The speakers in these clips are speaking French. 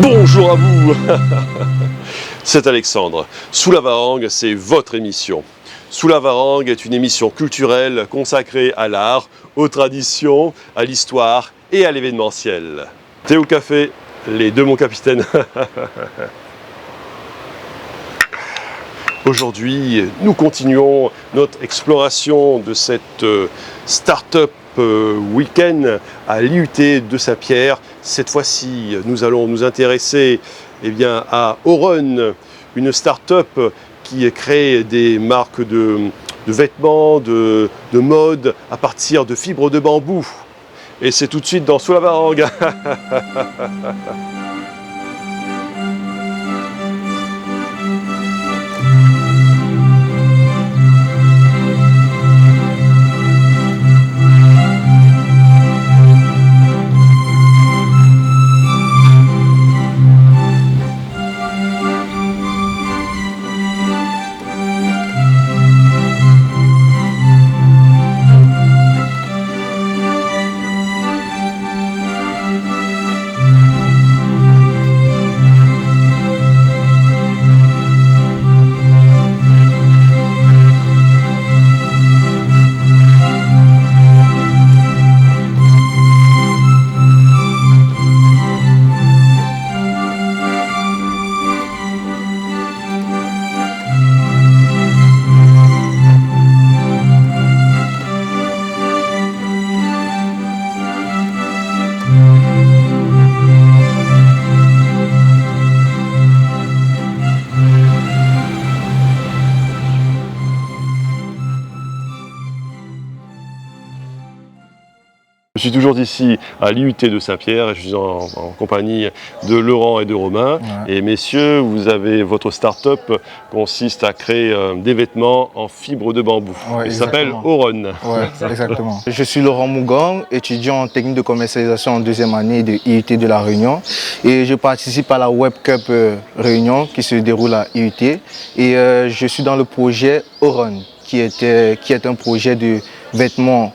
Bonjour à vous. C'est Alexandre. Sous la Varangue, c'est votre émission. Sous la Varangue est une émission culturelle consacrée à l'art, aux traditions, à l'histoire et à l'événementiel. Thé ou café? Les deux, mon capitaine. Aujourd'hui, nous continuons notre exploration de cette start-up week-end à l'IUT de Saint-Pierre. Cette fois-ci, nous allons nous intéresser à Oren, une start-up qui crée des marques de vêtements, de mode à partir de fibres de bambou. Et c'est tout de suite dans Sous la Varangue. Je suis toujours ici à l'IUT de Saint-Pierre et je suis en compagnie de Laurent et de Romain. Ouais. Et messieurs, vous avez votre start-up consiste à créer des vêtements en fibres de bambou. Ouais, il s'appelle Oren. Ouais, exactement. Je suis Laurent Mougang, étudiant en technique de commercialisation en deuxième année de l'IUT de La Réunion. Et je participe à la Web Cup Réunion qui se déroule à l'IUT. Et je suis dans le projet Oren, qui est un projet de vêtements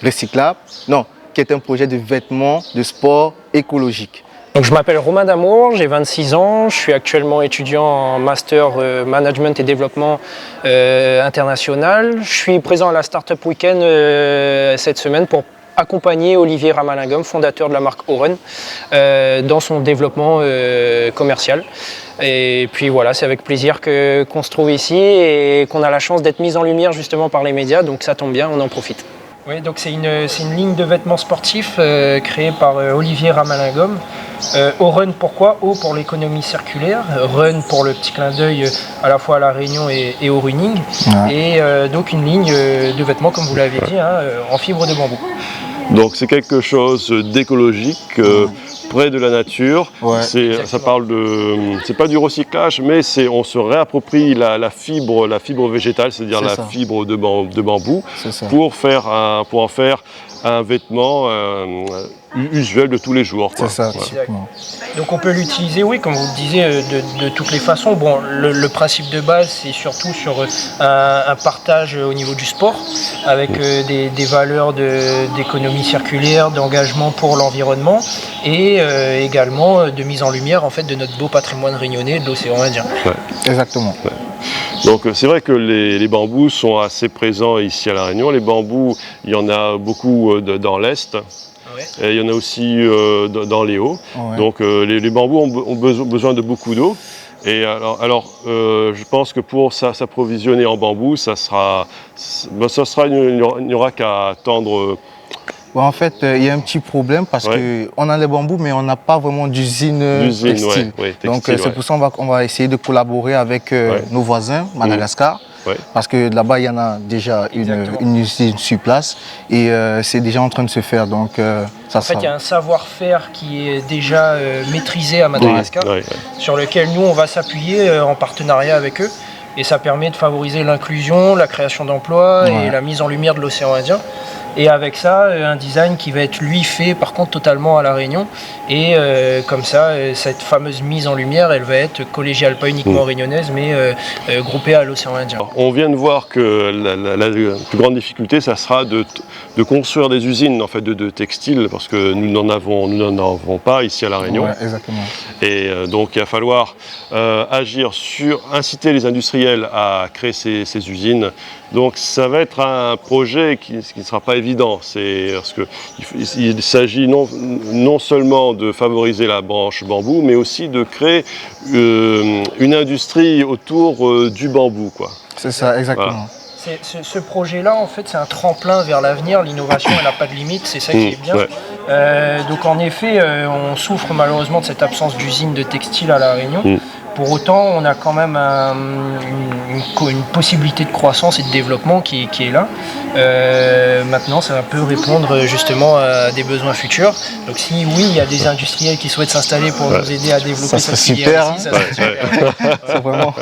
recyclables, non, qui est un projet de vêtements de sport écologique. Donc, je m'appelle Romain Damour, j'ai 26 ans, je suis actuellement étudiant en master management et développement international. Je suis présent à la Startup Weekend cette semaine pour accompagner Olivier Ramalingom, fondateur de la marque Oren, dans son développement commercial. Et puis voilà, c'est avec plaisir qu'on se trouve ici et qu'on a la chance d'être mis en lumière justement par les médias, donc ça tombe bien, on en profite. Oui, donc c'est une ligne de vêtements sportifs créée par Olivier Ramalingom. Oren, pourquoi? O pour l'économie circulaire, Run pour le petit clin d'œil à la fois à La Réunion et au running, ouais. Et donc une ligne de vêtements, comme vous l'avez dit, en fibres de bambou. Donc c'est quelque chose d'écologique, près de la nature. Ouais, ça parle de, c'est pas du recyclage, mais on se réapproprie la fibre végétale, c'est-à-dire la fibre de bambou, pour en faire un vêtement usuel de tous les jours. C'est ça. Ouais. Donc on peut l'utiliser, oui, comme vous le disiez, de toutes les façons. Bon, le principe de base, c'est surtout sur un partage au niveau du sport, avec des valeurs d'économie circulaire, d'engagement pour l'environnement, et également de mise en lumière en fait de notre beau patrimoine réunionnais, de l'océan Indien. Ouais. Exactement. Ouais. Donc c'est vrai que les bambous sont assez présents ici à La Réunion. Les bambous, il y en a beaucoup dans l'Est. Ouais. Et il y en a aussi dans les Hauts. Ouais. Donc les bambous ont besoin de beaucoup d'eau. Et alors je pense que pour s'approvisionner en bambou, il n'y aura qu'à attendre. Bon, en fait, il y a un petit problème parce qu'on a les bambous, mais on n'a pas vraiment d'usine textile. Donc c'est pour ça qu'on va essayer de collaborer avec nos voisins, Madagascar. Parce que là-bas, il y en a déjà une usine sur place et c'est déjà en train de se faire. Donc, en fait, il y a un savoir-faire qui est déjà maîtrisé à Madagascar, sur lequel nous, on va s'appuyer en partenariat avec eux. Et ça permet de favoriser l'inclusion, la création d'emplois et la mise en lumière de l'océan Indien. Et avec ça, un design qui va être lui fait par contre totalement à La Réunion. Et comme ça, cette fameuse mise en lumière, elle va être collégiale, pas uniquement réunionnaise, mais groupée à l'océan Indien. On vient de voir que la plus grande difficulté, ça sera de construire des usines en fait, de textiles, parce que nous n'en avons pas ici à La Réunion. Ouais, exactement. Et donc il va falloir agir inciter les industriels à créer ces usines. Donc ça va être un projet qui ne sera pas évident, parce qu'il s'agit non seulement de favoriser la branche bambou, mais aussi de créer une industrie autour du bambou, quoi. C'est ça, exactement. Voilà. Ce projet-là, en fait, c'est un tremplin vers l'avenir. L'innovation, elle n'a pas de limite, c'est ça qui est bien. Ouais. Donc, en effet, on souffre malheureusement de cette absence d'usine de textile à La Réunion. Pour autant, on a quand même une possibilité de croissance et de développement qui est là. Maintenant, ça peut répondre justement à des besoins futurs. Donc si oui, il y a des industriels qui souhaitent s'installer pour nous aider à développer cette filière ici, ça serait super. C'est vraiment...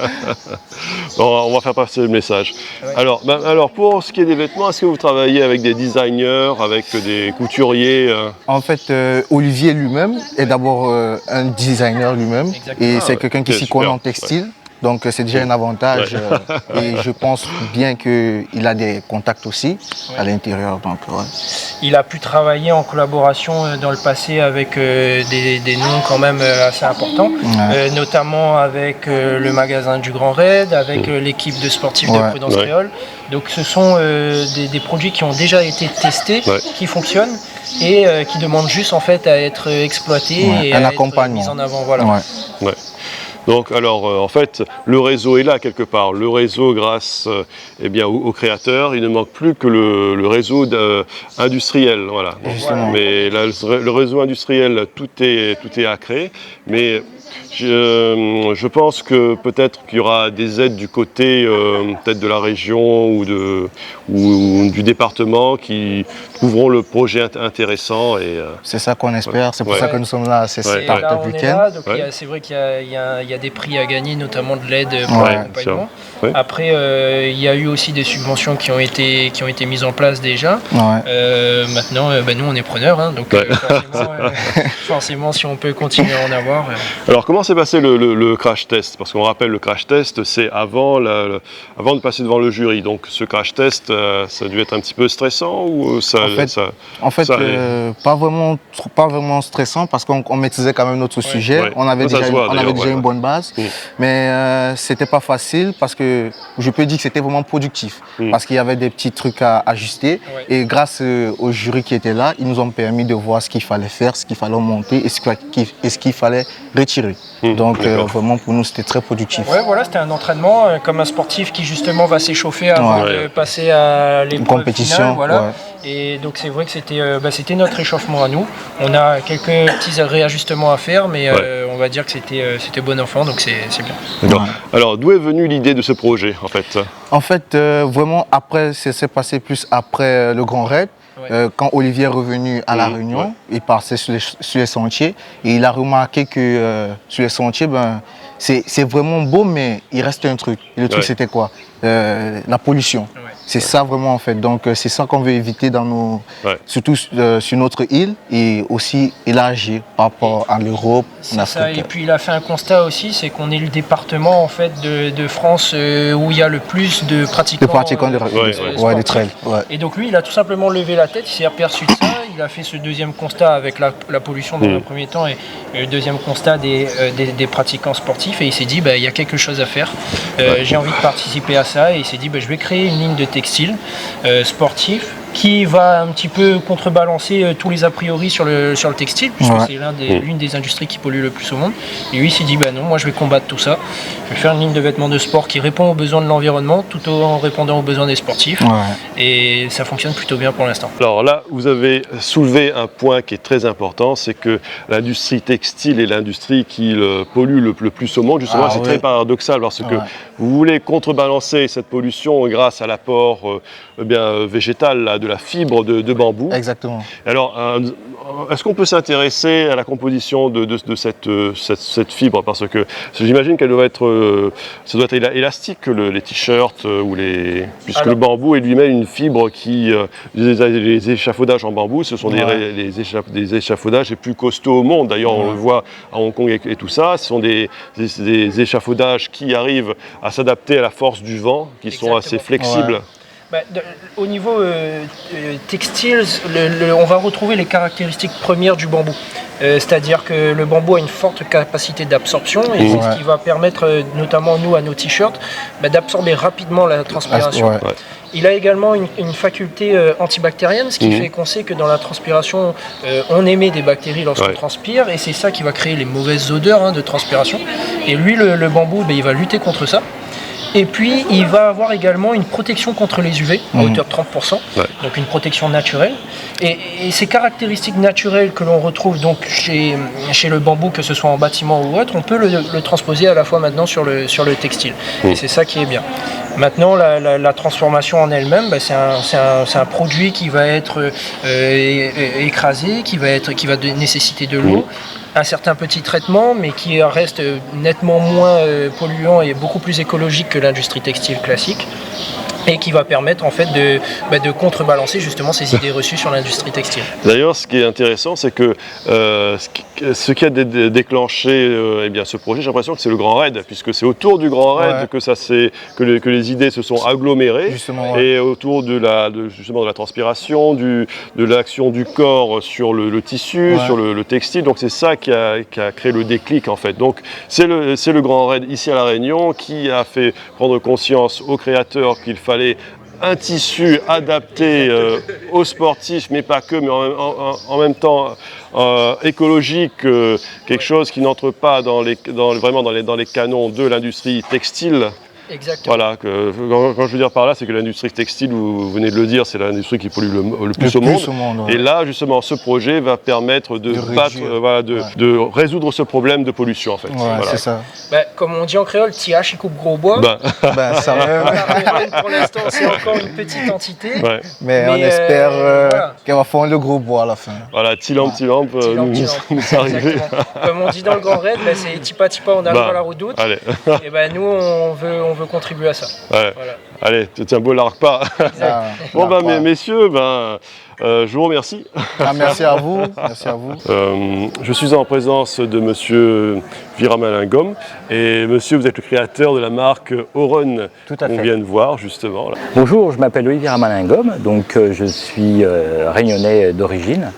Bon, on va faire passer le message. Ouais. Alors, pour ce qui est des vêtements, est-ce que vous travaillez avec des designers, avec des couturiers En fait, Olivier lui-même est d'abord un designer lui-même. Et c'est quelqu'un qui s'y connaît en textile. Ouais. Donc c'est déjà un avantage et je pense bien qu'il a des contacts aussi à l'intérieur. Il a pu travailler en collaboration dans le passé avec des noms quand même assez importants, notamment avec le magasin du Grand Raid, avec l'équipe de sportifs de Prudence Créole. Donc ce sont des produits qui ont déjà été testés, qui fonctionnent et qui demandent juste en fait à être exploités et à être mis en avant. Voilà. Donc, alors, en fait, le réseau est là quelque part. Le réseau, grâce aux créateurs, il ne manque plus que le réseau industriel. Voilà. Mais là, le réseau industriel, tout est à créer. Mais je pense que peut-être qu'il y aura des aides du côté peut-être de la région ou du département qui trouveront le projet intéressant. C'est ça qu'on espère, c'est pour ça que nous sommes là, c'est Startup Weekend. C'est vrai qu'il y a des prix à gagner, notamment de l'aide pour l'accompagnement. Après, il y a eu aussi des subventions qui ont été mises en place déjà. Maintenant, nous on est preneurs, donc forcément si on peut continuer à en avoir. Alors comment s'est passé le crash test? Parce qu'on rappelle, le crash test, c'est avant de passer devant le jury. Donc ce crash test, ça a dû être un petit peu stressant ou En fait, pas vraiment stressant parce qu'on maîtrisait quand même notre sujet. On avait déjà une bonne base. Mais c'était pas facile parce que je peux dire que c'était vraiment productif. Parce qu'il y avait des petits trucs à ajuster. Et grâce au jury qui était là, ils nous ont permis de voir ce qu'il fallait faire, ce qu'il fallait monter et ce qu'il fallait retirer. Donc vraiment pour nous c'était très productif. C'était un entraînement comme un sportif qui justement va s'échauffer avant de passer à l'épreuve compétition. Finale, Et donc c'est vrai que c'était notre échauffement à nous. On a quelques petits réajustements à faire, mais on va dire que c'était bon enfant, donc c'est bien. Alors d'où est venue l'idée de ce projet en fait? En fait vraiment après, c'est passé plus après le Grand Raid. Quand Olivier est revenu à La Réunion, il passait sur les sentiers et il a remarqué que sur les sentiers, c'est vraiment beau, mais il reste un truc. Et le truc, c'était quoi? La pollution. C'est ça vraiment en fait. Donc c'est ça qu'on veut éviter surtout sur notre île et aussi élargir par rapport à l'Europe, en Afrique. Et puis il a fait un constat aussi, c'est qu'on est le département en fait de France où il y a le plus de pratiquants de trail. Et donc lui, il a tout simplement levé la tête, il s'est aperçu de ça. Il a fait ce deuxième constat avec la pollution dans un premier temps et le deuxième constat des pratiquants sportifs et il s'est dit il y a quelque chose à faire. J'ai envie de participer à ça et il s'est dit je vais créer une ligne de textile sportif qui va un petit peu contrebalancer tous les a priori sur le textile, puisque c'est l'une des industries qui pollue le plus au monde. Et lui, il s'est dit, non, moi je vais combattre tout ça. Je vais faire une ligne de vêtements de sport qui répond aux besoins de l'environnement, tout en répondant aux besoins des sportifs. Et ça fonctionne plutôt bien pour l'instant. Alors là, vous avez soulevé un point qui est très important, c'est que l'industrie textile est l'industrie qui pollue le plus au monde. Justement, c'est très paradoxal, parce que vous voulez contrebalancer cette pollution grâce à l'apport végétal de la fibre de bambou. Exactement. Alors, est-ce qu'on peut s'intéresser à la composition de cette fibre? Parce que j'imagine qu'elle doit être, ça doit être élastique, les t-shirts puisque le bambou est lui-même une fibre qui, les échafaudages en bambou, ce sont des échafaudages les plus costauds au monde. D'ailleurs, on le voit à Hong Kong et tout ça. Ce sont des échafaudages qui arrivent à s'adapter à la force du vent, qui sont assez flexibles. Au niveau textile, on va retrouver les caractéristiques premières du bambou. C'est-à-dire que le bambou a une forte capacité d'absorption et c'est ce qui va permettre, notamment nous à nos t-shirts, d'absorber rapidement la transpiration. Il a également une faculté antibactérienne, ce qui fait qu'on sait que dans la transpiration, on émet des bactéries lorsqu'on transpire et c'est ça qui va créer les mauvaises odeurs de transpiration. Et lui, le bambou, il va lutter contre ça. Et puis, il va avoir également une protection contre les UV à hauteur de 30%, donc une protection naturelle. Et ces caractéristiques naturelles que l'on retrouve donc chez le bambou, que ce soit en bâtiment ou autre, on peut le transposer à la fois maintenant sur le textile. Et c'est ça qui est bien. Maintenant, la transformation en elle-même, c'est un produit qui va être écrasé, qui va nécessiter de l'eau. Un certain petit traitement, mais qui reste nettement moins polluant et beaucoup plus écologique que l'industrie textile classique. Et qui va permettre en fait de contrebalancer justement ces idées reçues sur l'industrie textile. D'ailleurs, ce qui est intéressant, c'est que ce qui a déclenché ce projet, j'ai l'impression que c'est le Grand Raid, puisque c'est autour du Grand Raid que les idées se sont agglomérées, et autour de la transpiration, de l'action du corps sur le tissu, sur le textile. Donc c'est ça qui a créé le déclic en fait. Donc c'est le Grand Raid ici à La Réunion qui a fait prendre conscience aux créateurs qu'il fallait un tissu adapté aux sportifs, mais pas que, mais en même temps écologique, quelque chose qui n'entre pas vraiment dans les canons de l'industrie textile. Exactement. Voilà, quand je veux dire par là, c'est que l'industrie textile, vous venez de le dire, c'est l'industrie qui pollue le plus au monde. Et là, justement, ce projet va permettre de résoudre ce problème de pollution, en fait. C'est ça. Comme on dit en créole, TH, il coupe gros bois. Ça pour l'instant, c'est encore une petite entité. Mais on espère qu'elle va faire le gros bois à la fin. Voilà, Tilamp, nous arrive. Comme on dit dans le Grand Raid, c'est tipa, on arrive à la redoute. Et nous, on veut contribuer à ça. Voilà. Allez, c'est un beau largue pas. Messieurs, je vous remercie. Merci à vous. Merci à vous. Je suis en présence de monsieur Viramalin Ngom. Et monsieur, vous êtes le créateur de la marque Oren qu'on vient de voir justement. Là. Bonjour, je m'appelle Louis Viramalin Ngom. Donc je suis réunionnais d'origine.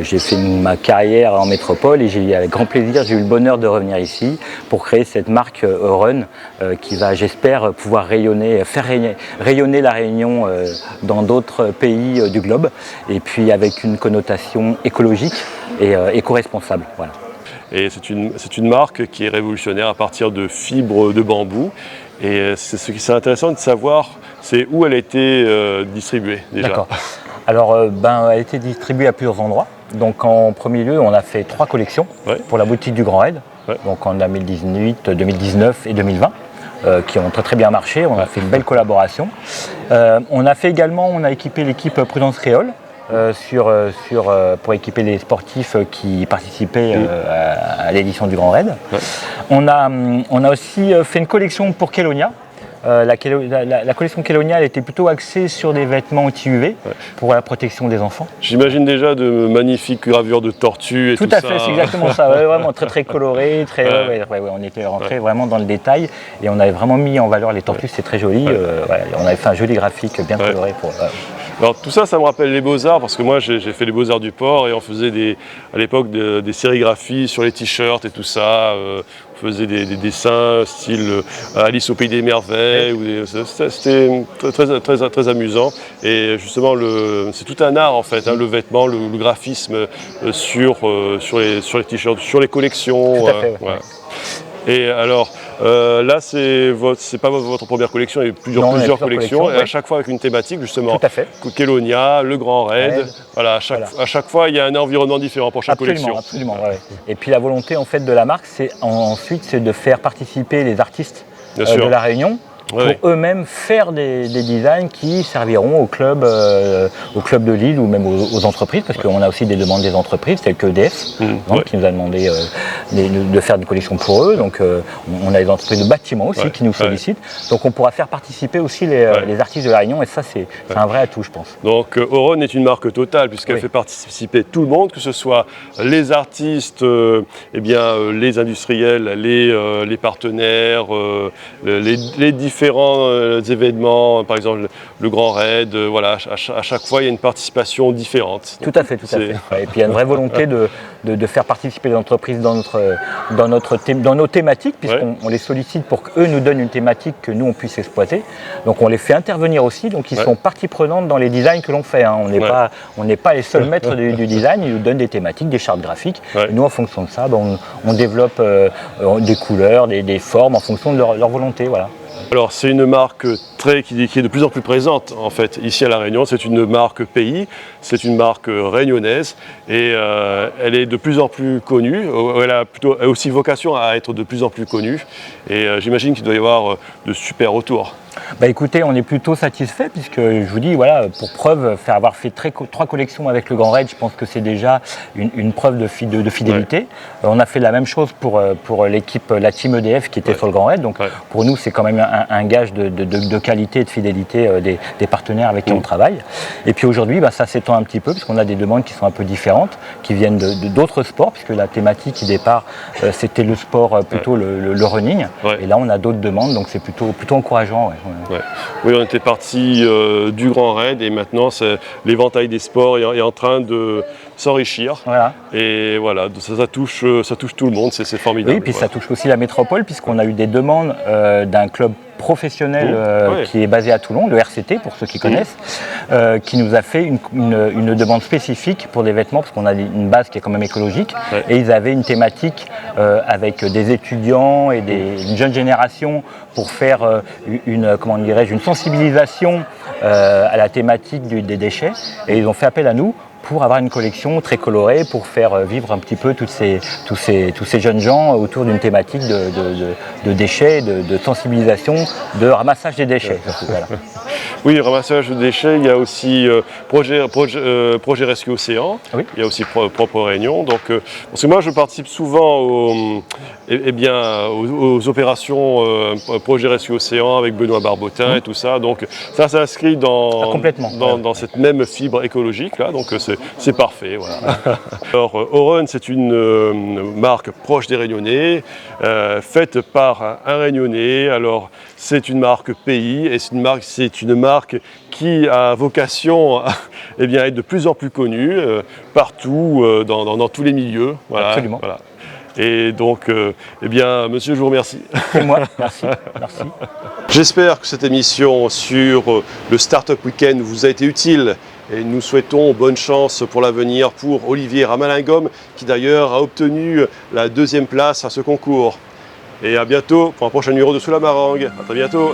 J'ai fait ma carrière en métropole et j'ai avec grand plaisir, j'ai eu le bonheur de revenir ici pour créer cette marque Oren qui va, j'espère, pouvoir faire rayonner la Réunion dans d'autres pays du globe. Et puis avec une connotation écologique et éco-responsable. Voilà. Et c'est une marque qui est révolutionnaire à partir de fibres de bambou. Et ce qui est intéressant de savoir, c'est où elle a été distribuée déjà. D'accord. Alors, elle a été distribuée à plusieurs endroits. Donc en premier lieu, on a fait 3 collections pour la boutique du Grand Raid. Donc en 2018, 2019 et 2020. Qui ont très bien marché. On a fait une belle collaboration. On a équipé l'équipe Prudence Créole. Pour équiper les sportifs qui participaient à l'édition du Grand Raid. On a aussi fait une collection pour Kelonia. La collection Kelonia elle était plutôt axée sur des vêtements anti-UV pour la protection des enfants. J'imagine déjà de magnifiques gravures de tortues et tout ça. Tout à fait, c'est exactement ça. Vraiment très coloré. On était rentré vraiment dans le détail et on avait vraiment mis en valeur les tortues. C'est très joli. On avait fait un joli graphique bien coloré pour. Alors tout ça me rappelle les Beaux-Arts parce que moi j'ai fait les Beaux-Arts du Port et on faisait à l'époque des sérigraphies sur les t-shirts et tout ça. On faisait des dessins style Alice au Pays des Merveilles. C'était très amusant. Et justement, c'est tout un art en fait, le vêtement, le graphisme sur les t-shirts, sur les collections. Tout à fait, Et alors, là, c'est pas votre première collection, il y a plusieurs collections, et à chaque fois avec une thématique, justement. Tout à fait. Kelonia, le Grand Raid, à chaque fois, il y a un environnement différent pour chaque collection. Absolument, Et puis la volonté, en fait, de la marque, c'est de faire participer les artistes de la Réunion pour eux-mêmes faire des designs qui serviront au club de Lille ou même aux entreprises, parce qu'on a aussi des demandes des entreprises telles que EDF qui nous a demandé de faire des collections pour eux. Donc on a des entreprises de bâtiments aussi qui nous sollicitent. Donc on pourra faire participer aussi les artistes de La Réunion, et ça c'est un vrai atout, je pense. Donc Oron est une marque totale puisqu'elle fait participer tout le monde, que ce soit les artistes, les industriels, les partenaires, les différents événements, par exemple le Grand Raid, voilà, à chaque fois il y a une participation différente. Tout à fait. Et puis il y a une vraie volonté de faire participer les entreprises dans nos thématiques, puisqu'on les sollicite pour qu'eux nous donnent une thématique que nous on puisse exploiter. Donc on les fait intervenir aussi, donc ils sont partie prenante dans les designs que l'on fait. Hein. On n'est pas les seuls maîtres du design, ils nous donnent des thématiques, des chartes graphiques. Et nous en fonction de ça, on développe des couleurs, des formes en fonction de leur volonté. Voilà. Alors c'est une marque qui est de plus en plus présente en fait ici à La Réunion. C'est une marque pays, c'est une marque réunionnaise et elle est de plus en plus connue. Elle a aussi vocation à être de plus en plus connue et j'imagine qu'il doit y avoir de super retours. Écoutez, on est plutôt satisfait puisque je vous dis, voilà, pour preuve, avoir fait 3 collections avec le Grand Raid, je pense que c'est déjà une preuve de fidélité. On a fait la même chose pour l'équipe, la team EDF qui était sur le Grand Raid. Donc pour nous, c'est quand même un gage de qualité et de fidélité des partenaires avec qui on travaille. Et puis aujourd'hui, ça s'étend un petit peu puisqu'on a des demandes qui sont un peu différentes, qui viennent d'autres sports, puisque la thématique qui départ, c'était le sport plutôt le running. Et là, on a d'autres demandes, donc c'est plutôt encourageant. Oui, on était parti du Grand Raid et maintenant l'éventail des sports est en train de s'enrichir. Et voilà, ça touche tout le monde, c'est formidable. Oui, puis ça touche aussi la métropole puisqu'on a eu des demandes d'un club professionnel qui est basé à Toulon, le RCT pour ceux qui connaissent, qui nous a fait une demande spécifique pour des vêtements parce qu'on a une base qui est quand même écologique et ils avaient une thématique avec des étudiants et une jeune génération pour faire une sensibilisation à la thématique des déchets et ils ont fait appel à nous pour avoir une collection très colorée, pour faire vivre un petit peu tous ces jeunes gens autour d'une thématique de déchets, de sensibilisation, de ramassage des déchets. Voilà. Oui, ramassage de déchets, il y a aussi projet Rescue Océan, il y a aussi Propre Réunion. Donc, parce que moi je participe souvent aux opérations projet Rescue Océan avec Benoît Barbotin et tout ça. Donc ça s'inscrit dans cette même fibre écologique là. Donc c'est parfait. Voilà. Alors Oron, c'est une marque proche des Réunionnais, faite par un Réunionnais. Alors c'est une marque pays et c'est une marque qui a vocation à être de plus en plus connue partout dans tous les milieux. Voilà. Absolument. Voilà. Et donc, monsieur, je vous remercie. C'est moi, merci. J'espère que cette émission sur le Startup Weekend vous a été utile et nous souhaitons bonne chance pour l'avenir pour Olivier Ramalingom qui d'ailleurs a obtenu la 2e place à ce concours. Et à bientôt pour un prochain numéro de Sous la Marangue. À très bientôt.